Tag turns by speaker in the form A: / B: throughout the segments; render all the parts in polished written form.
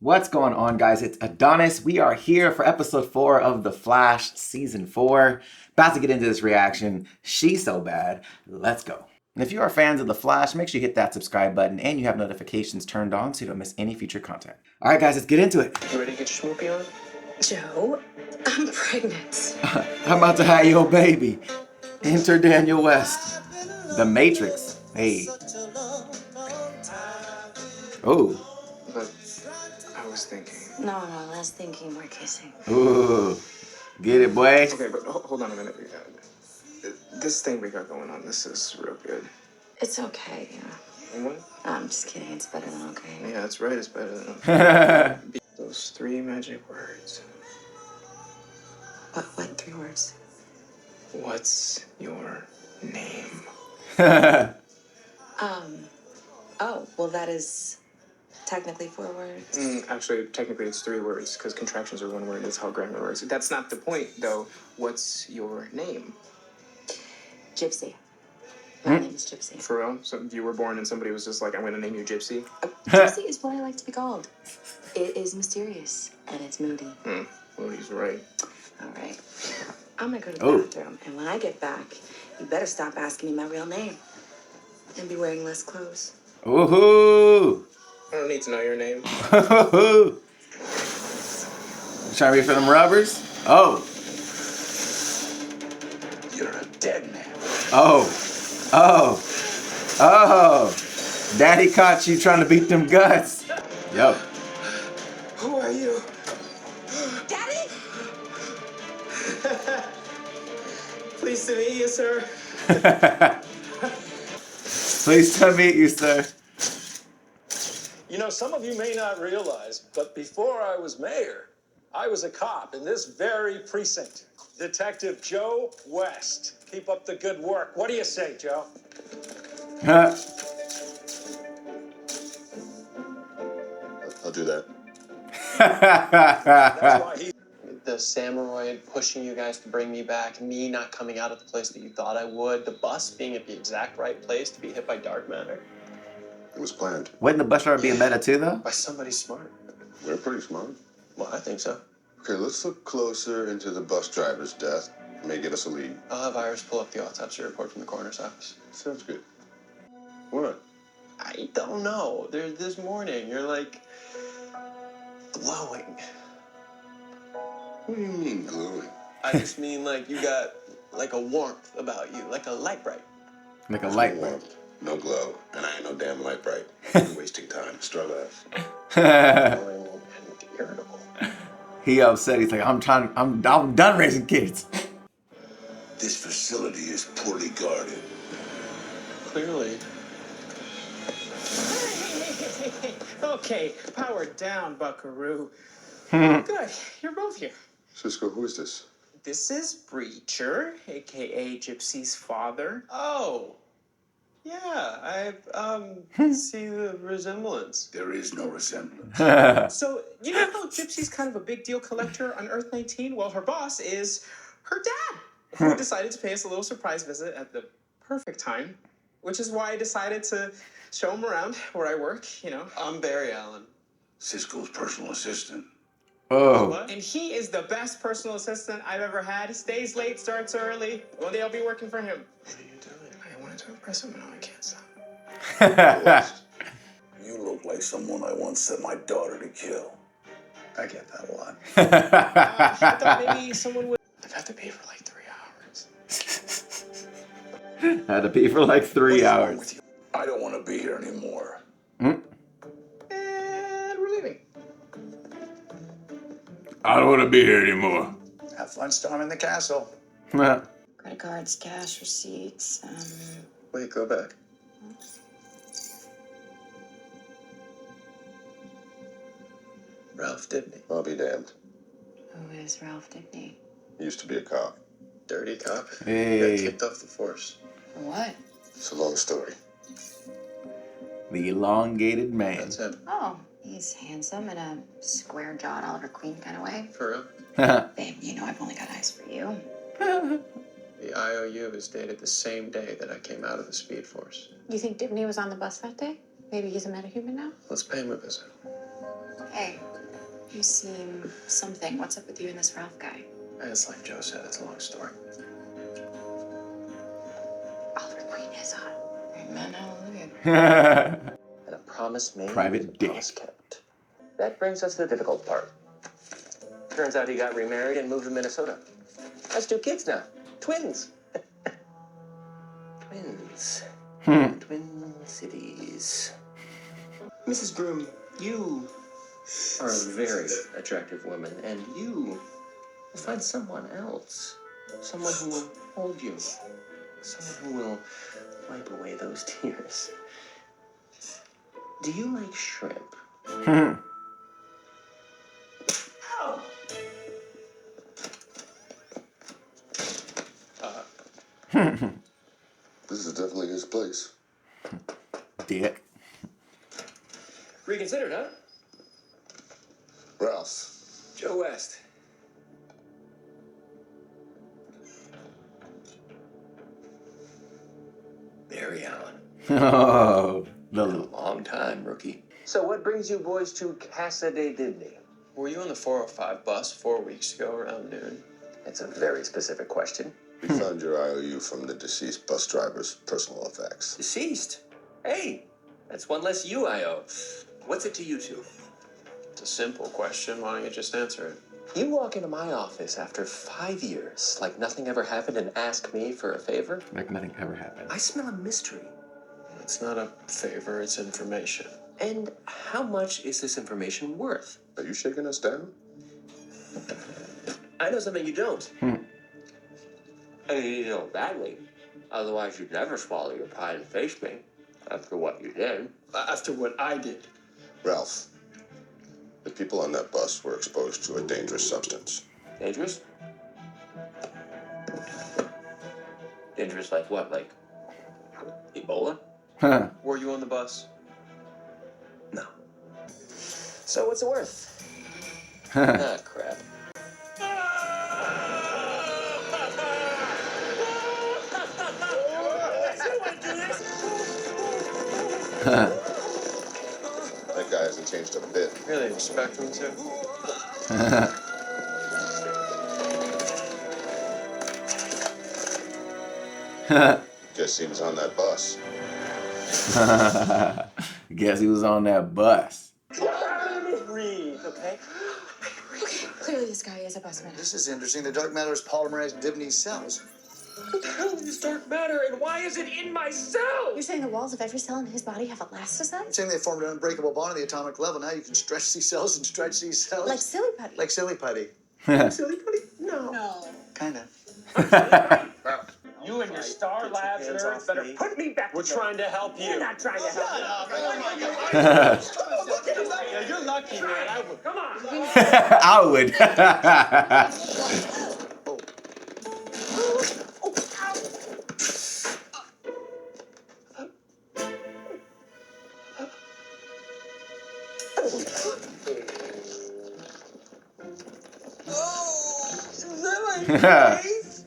A: What's going on, guys? It's Adonis. We are here for episode 4 of The Flash season 4. About to get into this reaction. She's so bad. Let's go. And if you are fans of The Flash, make sure you hit that subscribe button and you have notifications turned on so you don't miss any future content. All right, guys, let's get into it.
B: You ready to get your schmoopy on?
C: Joe, I'm pregnant.
A: I'm about to have your baby. Enter Daniel West. The Matrix. Hey. Oh.
B: But I was thinking.
C: No, less thinking, more kissing.
A: Ooh. Get it, boy.
B: Okay, but hold on a minute. This thing we got going on, this is real good.
C: It's okay,
B: What?
C: No, I'm just kidding. It's better than okay.
B: Yeah, that's right. It's better than those 3 magic words.
C: What 3 words?
B: What's your name?
C: Oh, well, that is technically 4 words.
B: Actually, technically it's 3 words because contractions are 1 word. That's how grammar works. That's not the point, though. What's your name?
C: Gypsy. My name is Gypsy.
B: For real? So you were born and somebody was just like, I'm going to name you Gypsy?
C: Gypsy is what I like to be called. It is mysterious and it's moody.
B: Moody's right.
C: All right. I'm going to go to the bathroom, and when I get back, you better stop asking me my real name and be wearing less clothes.
A: Ooh.
B: I don't need to know your name.
A: Trying to reach for them rubbers? Oh.
B: You're a dead man.
A: Oh. Daddy caught you trying to beat them guts. Yo.
B: Who are you?
C: Daddy?
B: Pleased to meet you, sir.
A: Pleased to meet you, sir.
D: You know, some of you may not realize, but before I was mayor, I was a cop in this very precinct. Detective Joe West. Keep up the good work. What do you say, Joe?
E: I'll do that.
D: That's why he...
F: The Samuroid pushing you guys to bring me back, me not coming out at the place that you thought I would, the bus being at the exact right place to be hit by dark matter.
E: It was planned.
A: Wouldn't the bus driver be a meta too, though?
F: By somebody smart.
E: We're pretty smart.
F: Well, I think so.
E: Okay, let's look closer into the bus driver's death. It may get us a lead.
F: I'll have Iris pull up the autopsy report from the coroner's office.
E: Sounds good. What?
F: I don't know. This morning, you're like glowing.
E: What do you mean glowing?
F: I just mean like you got like a warmth about you, like a light bright.
A: Like a
E: No
A: light bulb.
E: warmth, no glow, and I ain't no damn light bright. I'm wasting time. Straw glass.
F: Glowing and irritable.
A: He upset. He's like, I'm done raising kids.
E: This facility is poorly guarded.
F: Clearly.
B: Okay, power down, buckaroo. Good, you're both here.
E: Cisco, who is this?
B: This is Breacher, a.k.a. Gypsy's father.
F: Oh. Yeah, I see the resemblance.
E: There is no resemblance.
B: So, you know how Gypsy's kind of a big deal collector on Earth 19? Well, her boss is her dad, who decided to pay us a little surprise visit at the perfect time, which is why I decided to show him around where I work, you know.
F: I'm Barry Allen.
E: Cisco's personal assistant.
A: Oh.
F: What?
B: And he is the best personal assistant I've ever had. Stays late, starts early. One day I'll be working for him.
F: What are you doing?
B: I wanted to impress him, and now I can't stop.
E: You look like someone I once sent my daughter to kill. I get that a lot.
B: I thought maybe someone would. I've had to pay for like 3 hours.
A: Had to pee for like 3 hours.
E: I don't want to be here anymore.
B: And we're leaving.
A: I don't want to be here anymore.
E: Have fun storming the castle.
C: Credit cards, cash, receipts.
F: Wait, go back. Ralph Dibny.
E: I'll be damned.
C: Who is Ralph Dibny?
E: He used to be a cop.
F: Dirty cop.
A: Hey.
F: Got kicked off the force.
C: What?
E: It's a long story.
A: The elongated man.
F: That's him.
C: Oh, he's handsome in a square-jawed Oliver Queen kind of way.
F: For real.
C: Babe, you know I've only got eyes for you.
F: The IOU is dated the same day that I came out of the Speed Force.
C: You think Dibny was on the bus that day? Maybe he's a metahuman now?
F: Let's pay him a visit.
C: Hey, You seem something. What's up with you and this Ralph guy?
F: It's like Joe said, it's a long story.
C: Oliver Queen is hot. Amen, hallelujah.
G: And a promise made
A: Private
G: is a
A: dick.
G: promise kept. That brings us to the difficult part. Turns out he got remarried and moved to Minnesota. Has 2 kids now. Twins. Twins. Twin cities. Mrs. Broom, you are a very attractive woman, and you will find someone else. Someone who will hold you. Someone who will wipe away those tears. Do you like shrimp?
E: This is definitely his place.
A: Dick.
G: Reconsidered, huh?
E: Ralph.
G: Joe West. Barry Allen.
A: Oh,
G: Been a long time, rookie. So what brings you boys to Casa de Dibny?
F: Were you on the 405 bus 4 weeks ago around noon?
G: It's a very specific question.
E: We found your IOU from the deceased bus driver's personal effects.
G: Deceased? Hey, that's one less you I owe. What's it to you two?
F: It's a simple question. Why don't you just answer it?
G: You walk into my office after 5 years, like nothing ever happened, and ask me for a favor?
A: like nothing ever happened.
G: I smell a mystery.
F: It's not a favor, it's information.
G: And how much is this information worth?
E: Are you shaking us down?
G: I know something you don't. And you need to know badly. Otherwise, you'd never swallow your pride and face me after what you did.
F: After what I did.
E: Ralph, the people on that bus were exposed to a dangerous substance.
G: Dangerous? Dangerous like what? Like Ebola?
F: Were you on the bus?
G: No. So what's it worth? Ah, crap.
E: That guy hasn't changed a bit.
F: Really expect him to?
E: Guess he was on that bus.
A: Guess he was on that bus.
G: Breathe, okay?
C: Okay, clearly this guy is a bus man.
H: This is interesting. The dark matter is polymerized Dibny cells.
G: What the hell is dark matter, and why is it in my cell?
C: You're saying the walls of every cell in his body have elasticite?
H: I'm saying they formed an unbreakable bond at the atomic level. Now you can stretch these cells and stretch these cells.
C: Like silly putty.
H: Like silly putty.
G: Silly putty? No.
C: No.
H: Kinda.
B: You and your Star Labs
G: hands
B: nerds
G: off
B: better
G: me.
B: put me back.
G: We're trying to help you.
B: We're not trying to help.
F: Yeah, you're lucky, man. I would.
B: Come on.
A: I would.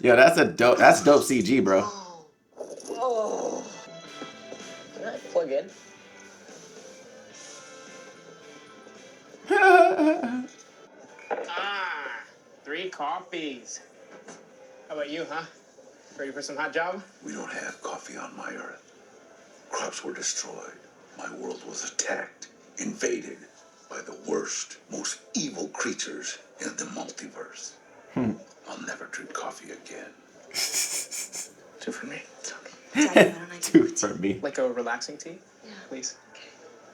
A: Yo, that's dope CG, bro.
G: Oh. Can I plug in?
B: Ah, 3 coffees. How about you, huh? Ready for some hot java?
E: We don't have coffee on my earth. Crops were destroyed. My world was attacked, invaded by the worst, most evil creatures in the multiverse. I'll never drink coffee again.
B: 2 for me.
C: Daddy, why don't I
A: Two for me.
B: Like a relaxing tea?
C: Yeah.
B: Please.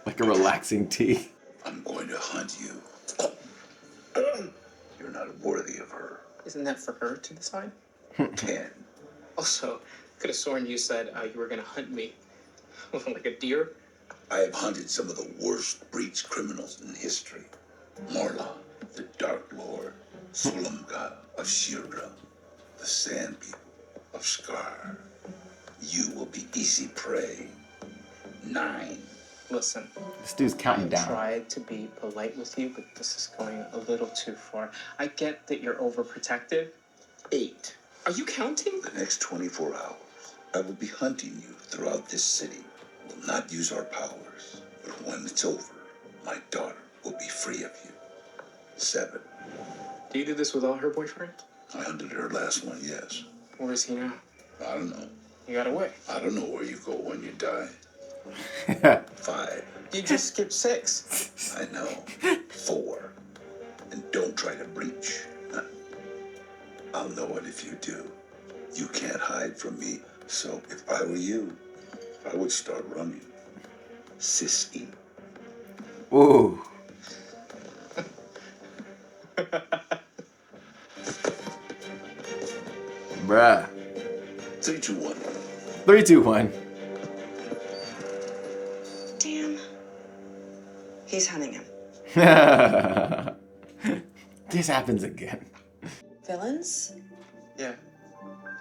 A: Like a relaxing tea.
E: I'm going to hunt you. You're not worthy of her.
B: Isn't that for her to decide?
E: 10.
B: Also, could have sworn you said you were gonna hunt me. Like a deer?
E: I have hunted some of the worst breach criminals in history. Morla, the Dark Lord, Sulumga of Shirra, the Sand People of Scar. You will be easy prey. 9.
B: Listen,
A: This dude's counting
B: I
A: down.
B: tried to be polite with you, but this is going a little too far. I get that you're overprotective.
E: 8.
B: Are you counting?
E: The next 24 hours, I will be hunting you throughout this city. Will not use our powers, but when it's over, my daughter will be free of you. 7.
B: Do you do this with all her boyfriends?
E: I undid her last one, yes.
B: Where is he now?
E: I don't know.
B: You got away.
E: I don't know where you go when you die. 5.
B: You just skipped 6.
E: I know. 4. And don't try to breach. I'll know it if you do. You can't hide from me. So if I were you, I would start running. Sissy.
A: Ooh. Bruh.
E: 3, 2, 1.
A: 3, 2, 1.
C: Damn. He's hunting him.
A: This happens again.
C: Villains?
F: Yeah.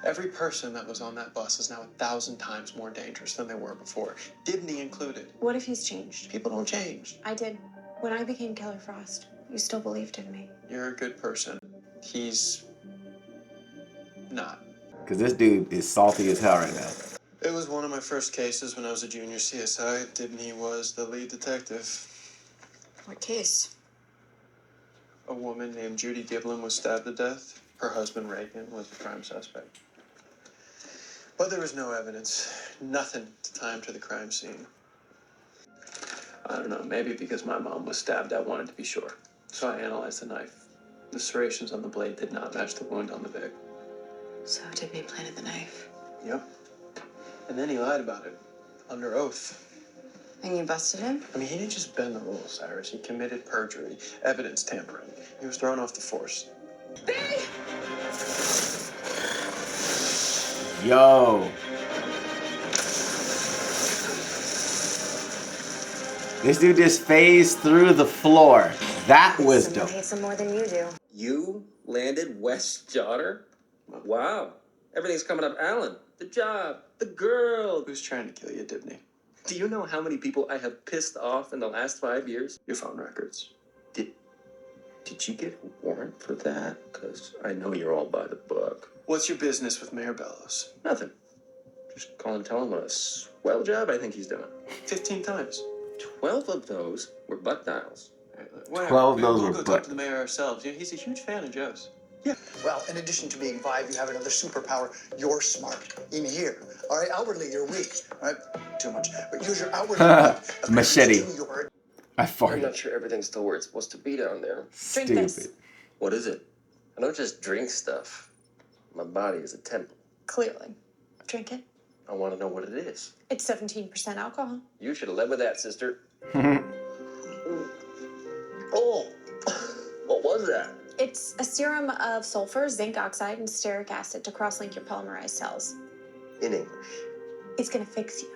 F: Every person that was on that bus is now 1,000 times more dangerous than they were before, Dibny included.
I: What if he's changed?
F: People don't change.
I: I did. When I became Kelly Frost, you still believed in me.
F: You're a good person. He's not.
A: Because this dude is salty as hell right now.
F: It was one of my first cases when I was a junior CSI. Dibny was the lead detective.
C: What case?
F: A woman named Judy Giblin was stabbed to death. Her husband, Reagan, was the prime suspect. But there was no evidence. Nothing to tie him to the crime scene. I don't know, maybe because my mom was stabbed, I wanted to be sure. So I analyzed the knife. The serrations on the blade did not match the wound on the big.
C: So Dibny planted the knife.
F: Yep. And then he lied about it, under oath.
C: And you busted him?
F: I mean, he didn't just bend the rules, Cyrus. He committed perjury, evidence tampering. He was thrown off the force.
A: Yo. This dude just phased through the floor. That was
C: Someone
A: dope.
C: hates him more than you do.
G: You landed West's daughter? Wow. Everything's coming up Alan. The job, the girl.
F: Who's trying to kill you, Dibny?
G: Do you know how many people I have pissed off in the last 5 years?
F: Your phone records.
G: Did you get a warrant for that? Because I know you're all by the book.
F: What's your business with Mayor Bellows?
G: Nothing. Just call and tell him what a swell job I think he's doing.
F: 15 times.
G: 12 of those were butt dials.
F: Whatever.
A: 12 of those
F: we'll
A: were
F: go talk to the mayor ourselves. Yeah, he's a huge fan of Joe's.
H: Well, in addition to being 5, you have another superpower. You're smart. In here. All right, outwardly, you're weak. All right? Too much. But use your outward
A: Machete.
H: to your
A: I
G: I'm
A: farted.
G: not sure everything's still where it's supposed to be down there.
I: Drink
A: Stupid.
I: this.
G: What is it? I don't just drink stuff. My body is a temple.
I: Clearly. Drink it.
G: I want to know what it is.
I: It's 17% alcohol.
G: You should have led with that, sister. Oh, what was that?
I: It's a serum of sulfur, zinc oxide, and stearic acid to cross-link your polymerized cells.
G: In English.
I: It's gonna fix you.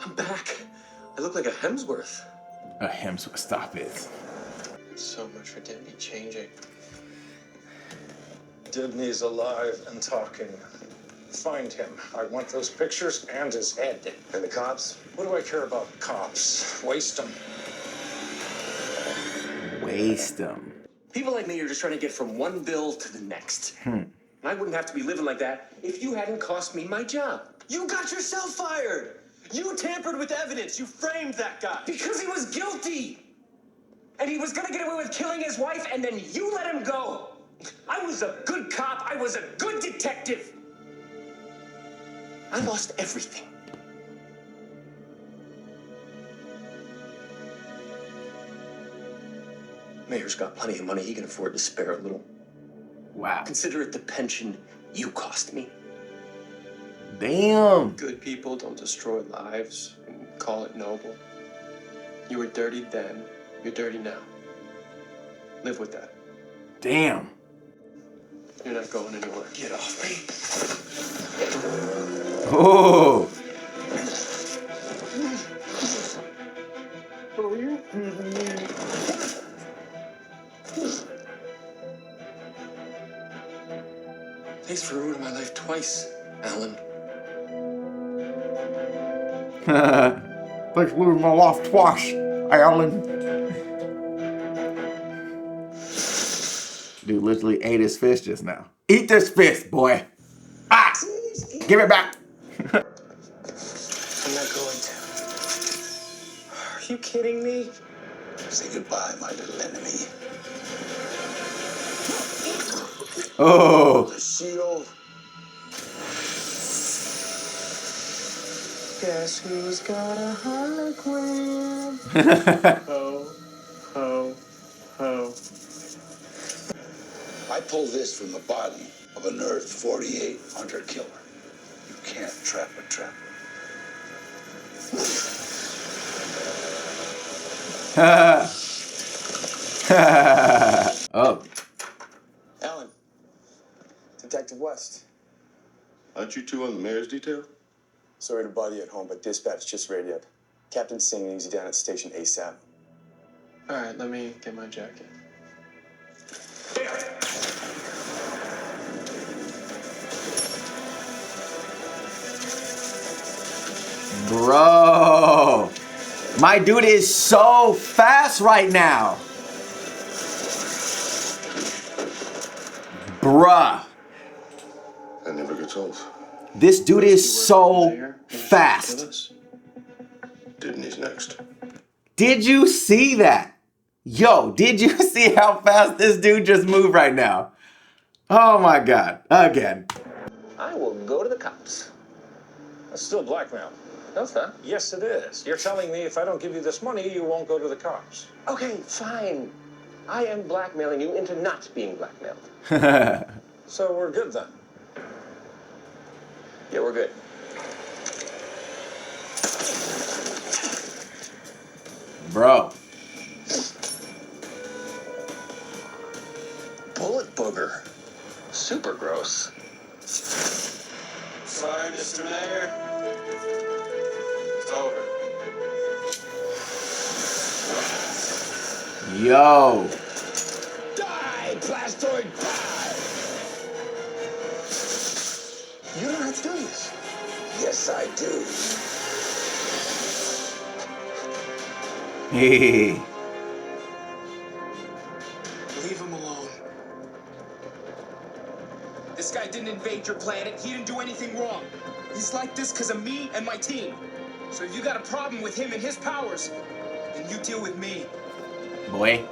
G: I'm back. I look like a Hemsworth.
A: A Hemsworth. Stop it.
F: So much for Dibny changing.
D: Dibny's alive and talking. Find him. I want those pictures and his head.
G: And the cops?
D: What do I care about cops? Waste them.
A: Waste them.
G: People like me are just trying to get from one bill to the next. And I wouldn't have to be living like that if you hadn't cost me my job.
F: You got yourself fired! You tampered with evidence. You framed that guy.
G: Because he was guilty! And he was gonna get away with killing his wife, and then you let him go! I was a good cop. I was a good detective. I lost everything. Mayor's got plenty of money. He can afford to spare a little.
A: Wow.
G: Consider it the pension you cost me.
A: Damn.
F: Good people don't destroy lives and call it noble. You were dirty then. You're dirty now. Live with that.
A: Damn.
F: You're not going anywhere. Get off me.
A: Oh.
F: Thanks for ruining my life twice, Alan.
A: Thanks for losing my life twice, Alan. Dude literally ate his fist just now. Eat this fist, boy. Ah! Give it back.
B: I'm not going to. Are you kidding me?
E: Say goodbye, my little enemy.
A: Oh.
E: The shield.
B: Guess who's got a hologram? Ho, ho, ho.
E: I pulled this from the body of an Earth 48 hunter killer. You can't trap a trapper.
A: Oh.
B: Alan, Detective West.
J: Aren't you two on the mayor's detail?
B: Sorry to bother you at home, but dispatch just radioed. Captain Singh needs you down at the station ASAP.
F: All right, let me get my jacket.
A: Bro. My dude is so fast right now. Bruh.
J: That never gets old.
A: This dude is so fast.
J: Dibny's next.
A: Did you see that? Yo, did you see how fast this dude just moved right now? Oh my God. Again.
G: I will go to the cops.
D: That's still blackmail.
G: No, it's not.
D: Yes, it is. You're telling me if I don't give you this money, you won't go to the cops.
G: Okay, fine. I am blackmailing you into not being blackmailed.
D: So we're good then.
G: Yeah, we're good.
A: Bro.
G: Bullet booger. Super gross.
F: Sorry, Mr. Mayor. It's over.
A: Yo.
E: Die, Blastoid, die!
H: You don't have to do this.
E: Yes, I do.
A: Hey.
B: Leave him alone. This guy didn't invade your planet. He didn't do anything wrong. He's like this because of me and my team. So if you got a problem with him and his powers, then you deal with me.
A: Boy.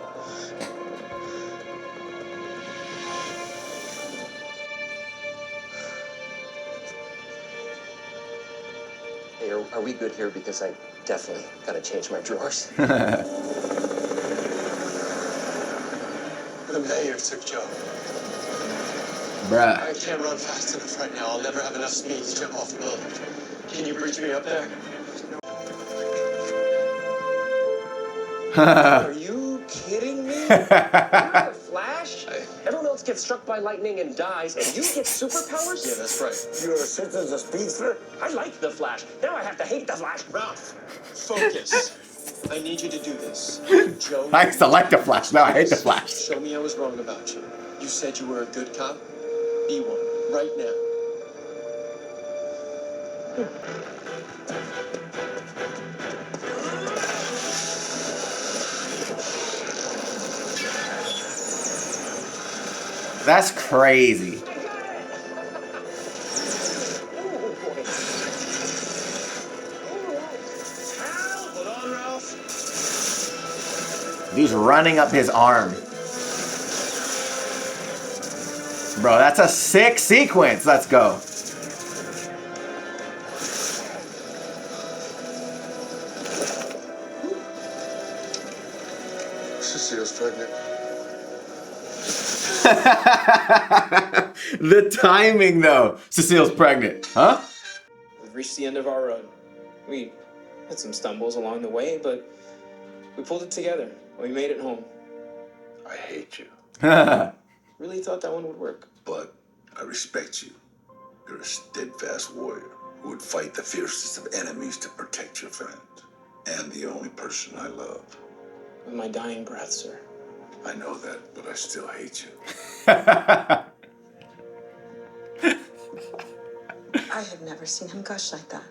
G: Hey, are we good here? Because I definitely gotta change my drawers.
F: The mayor took Joe.
A: Bruh.
F: I can't run fast enough right now. I'll never have enough speed to jump off the building. Can you reach me up there?
G: Are you kidding me? You're the Flash? Everyone else gets struck by lightning and dies, and you get superpowers?
F: Yeah, that's right.
E: You're a citizen's speedster?
G: I like the Flash. Now I have to hate the Flash.
F: Ralph, focus. I need you to do this. Joe.
A: I used to like the Flash. Now I hate the Flash.
F: Show me I was wrong about you. You said you were a good cop. Be one right now.
A: That's crazy.
F: Hold on, Ralph.
A: He's running up his arm. Bro, that's a sick sequence. Let's go.
J: Cecile's pregnant.
A: The timing, though. Cecile's pregnant. Huh?
B: We've reached the end of our road. We had some stumbles along the way, but we pulled it together. We made it home.
E: I hate you,
B: Really thought that one would work.
E: but I respect you. You're a steadfast warrior who would fight the fiercest of enemies to protect your friends. And the only person I love.
B: With my dying breath, sir.
E: I know that, but I still hate you.
C: I had never seen him gush like that.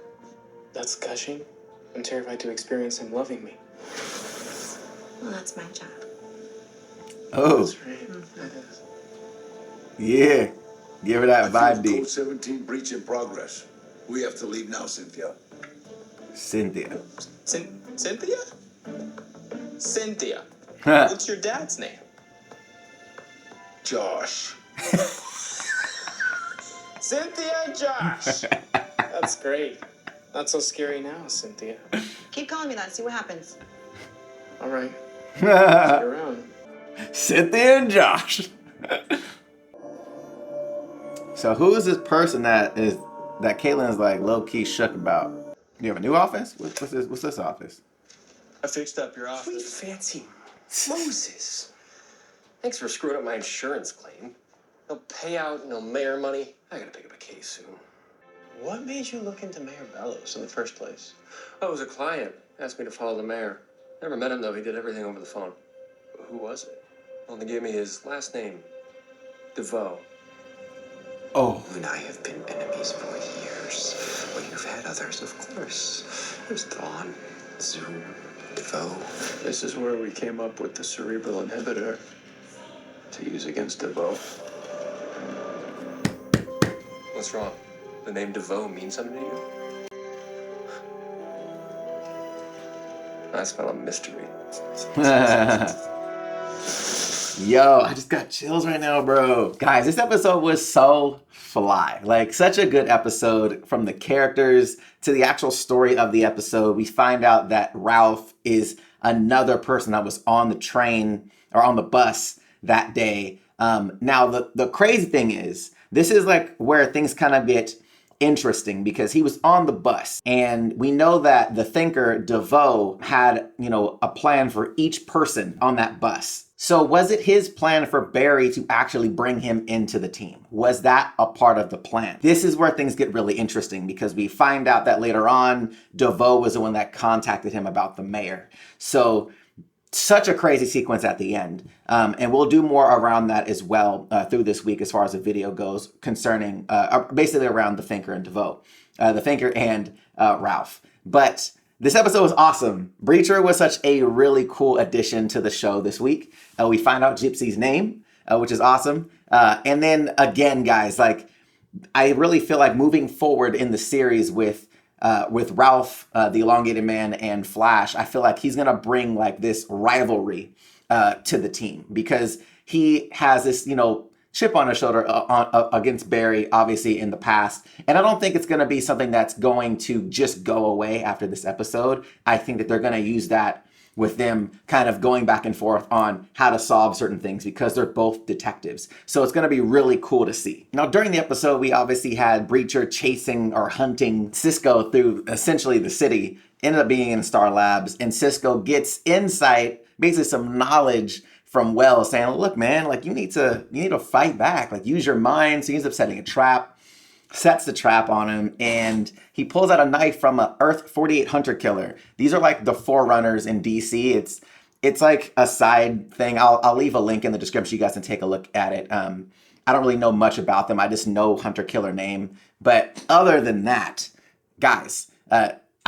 B: That's gushing. I'm terrified to experience him loving me.
C: Well, that's my job.
A: Oh,
F: That's right. That is.
A: yeah. Give her that
E: I
A: vibe,
E: feel
A: D.
E: Code 17 breach in progress. We have to leave now, Cynthia.
A: Cynthia.
B: Cynthia? Cynthia. What's your dad's name?
E: Josh.
B: Cynthia Josh. That's great. Not so scary now, Cynthia.
C: Keep calling me that. See what happens.
B: All right. See you around.
A: Cynthia and Josh. So who is this person that Caitlin's like low key shook about? You have a new office? What's this office?
F: I fixed up your
G: Sweet
F: office.
G: fancy Moses. Thanks for screwing up my insurance claim. No payout, no mayor money. I gotta pick up a case soon.
F: What made you look into Mayor Bellows in the first place?
G: Oh, it was a client. Asked me to follow the mayor. Never met him, though. He did everything over the phone.
F: Who was it?
G: Well, they gave me his last name. DeVoe.
A: Oh.
K: You and I have been enemies for years. Well, you've had others, of course. There's Thawne, Zoom, DeVoe.
F: This is where we came up with the cerebral inhibitor to use against DeVoe.
G: What's wrong? The name DeVoe means something to you? I spell a mystery.
A: Yo, I just got chills right now, bro. Guys, this episode was so fly. Like, such a good episode, from the characters to the actual story of the episode. We find out that Ralph is another person that was on the train or on the bus that day. Now, the crazy thing is, this is like where things kind of get interesting, because he was on the bus, and we know that the thinker DeVoe had, a plan for each person on that bus. So was it his plan for Barry to actually bring him into the team? Was that a part of the plan? This is where things get really interesting, because we find out that later on, DeVoe was the one that contacted him about the mayor. So such a crazy sequence at the end. And we'll do more around that as well through this week as far as the video goes, concerning basically around the Thinker and DeVoe. The Thinker and Ralph. But this episode was awesome. Breacher was such a really cool addition to the show this week. We find out Gypsy's name, which is awesome. And then again, guys, like, I really feel like moving forward in the series with Ralph, the Elongated Man, and Flash, I feel like he's gonna bring like this rivalry to the team, because he has this, chip on his shoulder against Barry, obviously, in the past. And I don't think it's going to be something that's going to just go away after this episode. I think that they're going to use that with them kind of going back and forth on how to solve certain things, because they're both detectives. So it's going to be really cool to see. Now, during the episode, we obviously had Breacher chasing or hunting Cisco through essentially the city, ended up being in Star Labs, and Cisco gets insight, basically some knowledge from Wells, saying, look, man, like, you need to fight back, like, use your mind. So he ends up setting a trap, sets the trap on him, and he pulls out a knife from a Earth 48 hunter killer. These are like the forerunners in DC. It's like a side thing. I'll leave a link in the description. You guys can take a look at it. I don't really know much about them. I just know hunter killer name. But other than that, guys,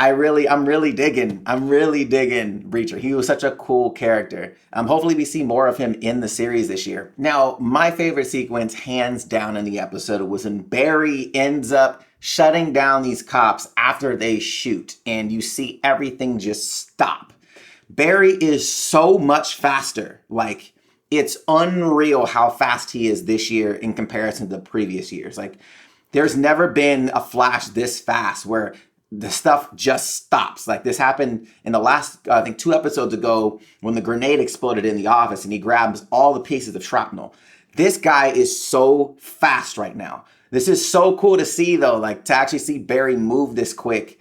A: I'm really digging Breacher. He was such a cool character. Hopefully we see more of him in the series this year. Now, my favorite sequence, hands down, in the episode was when Barry ends up shutting down these cops after they shoot, and you see everything just stop. Barry is so much faster. Like, it's unreal how fast he is this year in comparison to the previous years. Like, there's never been a Flash this fast where the stuff just stops. Like, this happened in the last, I think 2 episodes ago, when the grenade exploded in the office and he grabs all the pieces of shrapnel. This guy is so fast right now. This is so cool to see, though, like, to actually see Barry move this quick.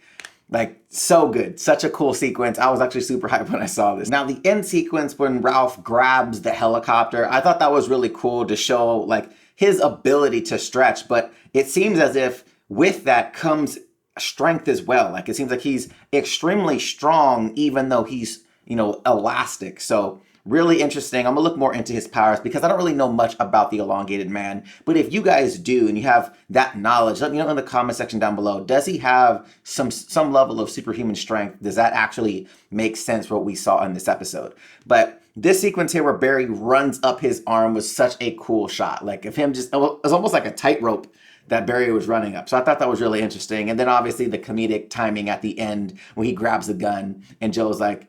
A: Like, so good. Such a cool sequence. I was actually super hyped when I saw this. Now, the end sequence when Ralph grabs the helicopter, I thought that was really cool to show, like, his ability to stretch. But it seems as if with that comes strength as well. Like, it seems like he's extremely strong, even though he's, elastic. So really interesting. I'm gonna look more into his powers, because I don't really know much about the Elongated Man. But if you guys do, and you have that knowledge, let me know in the comment section down below. Does he have some level of superhuman strength? Does that actually make sense for what we saw in this episode? But This sequence here where Barry runs up his arm was such a cool shot. Like of him just, it was almost like a tightrope that Barry was running up. So I thought that was really interesting. And then obviously the comedic timing at the end when he grabs the gun and Joe's like,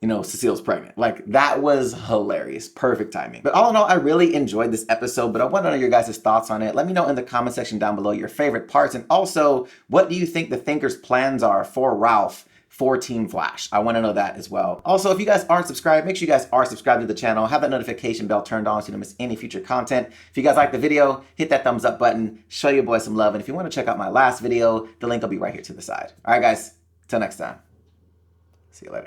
A: you know, Cecile's pregnant. Like that was hilarious. Perfect timing. But all in all, I really enjoyed this episode, but I want to know your guys' thoughts on it. Let me know in the comment section down below your favorite parts. And also, what do you think the Thinkers' plans are for Ralph for Team Flash? I want to know that as well. Also, if you guys aren't subscribed, make sure you guys are subscribed to the channel. Have that notification bell turned on so you don't miss any future content. If you guys like the video, hit that thumbs up button. Show your boy some love. And if you want to check out my last video, the link will be right here to the side. All right, guys. Till next time. See you later.